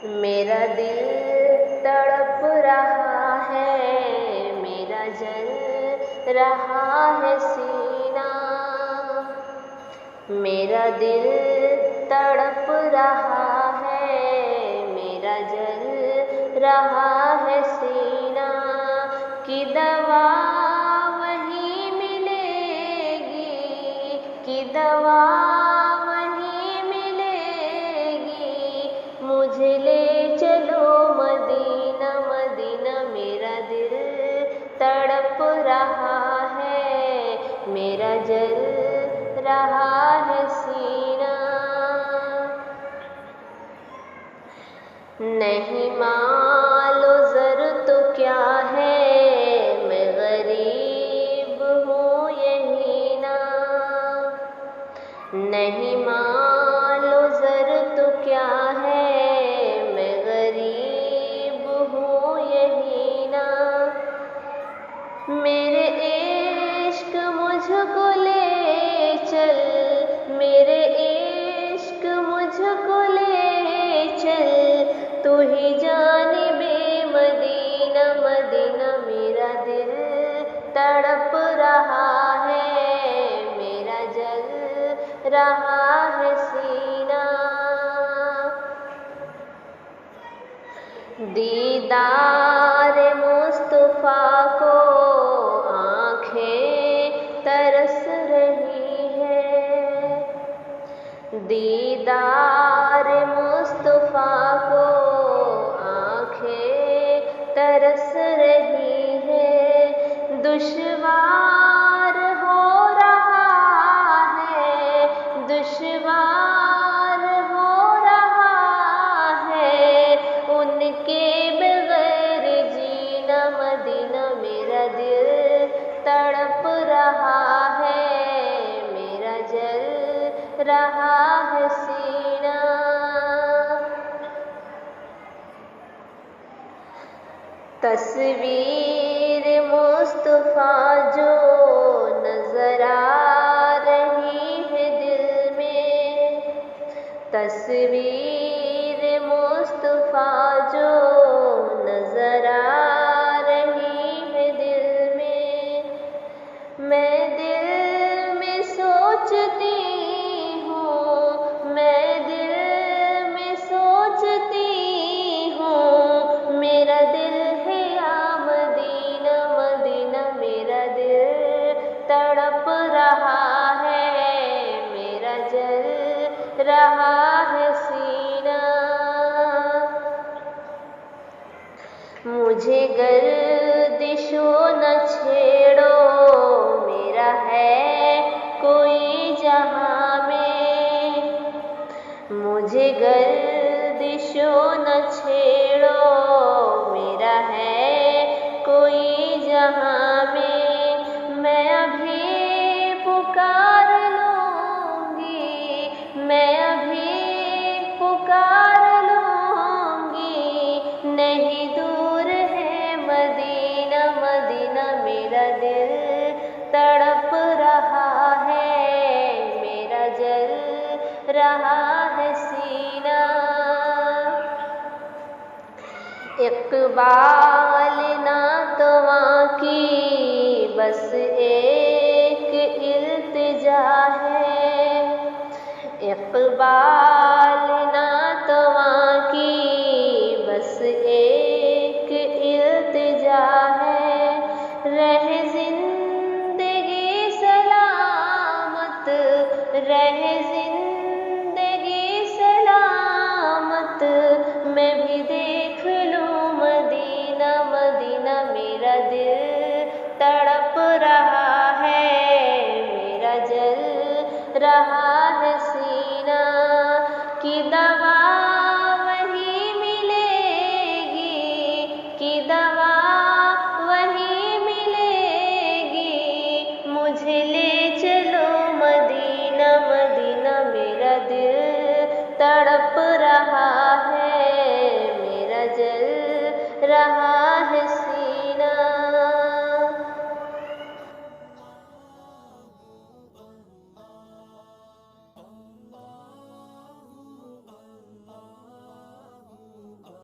मेरा दिल तड़प रहा है, मेरा जल रहा है सीना। मेरा दिल तड़प रहा है, मेरा जल रहा है सीना। कि दवा वहीं मिलेगी, कि दवा वहीं मिलेगी। मुझे ले चलो मदीना मदीना। मेरा दिल तड़प रहा है, मेरा जल रहा है सीना। नहीं मालो ज़र तो क्या है, मैं गरीब हूँ यही ना। नहीं मालो ज़र तो क्या है, मैं गरीब हूँ यही ना। मेरे इश्क मुझको ले चल, मेरे इश्क मुझको ले चल। तू ही जानिबे मदीना मदीना। मेरा दिल तड़प रहा है, मेरा जल रहा है सीना। दीदार मुस्तफा को आँखें तरस रही है। दीदार मुस्तफा को आँखें तरस रही है। दुश्वार हो रहा है, दुश्वार हो रहा है उनके बगैर जीना मदीना। मेरा दिल तड़प रहा है, मेरा जल रहा है सीना। तस्वीर मुस्तफा जो नजर आ रही है दिल में, तस्वीर मुस्तफा जो नजर आ रही है दिल में। मैं दिल में सोचती हूँ, मैं दिल में सोचती हूँ। मेरा दिल है या मदीना मदीना। मेरा दिल तड़प रहा है, मेरा जल रहा है सीना। मुझे गर्दिशो न छेड़ो, मेरा है कोई जहाँ में। मुझे गर्दिशो न छेड़ो, मेरा है कोई जहाँ में। मैं अभी पुकार लूँगी, मैं अभी पुकार लूँगी। नहीं दूर है मदीना मदीना। मेरा दिल तड़प रहा है, मेरा जल रहा है सीना। इक़बाल नातवा की बस एक इल्तिजा है, इक़बाल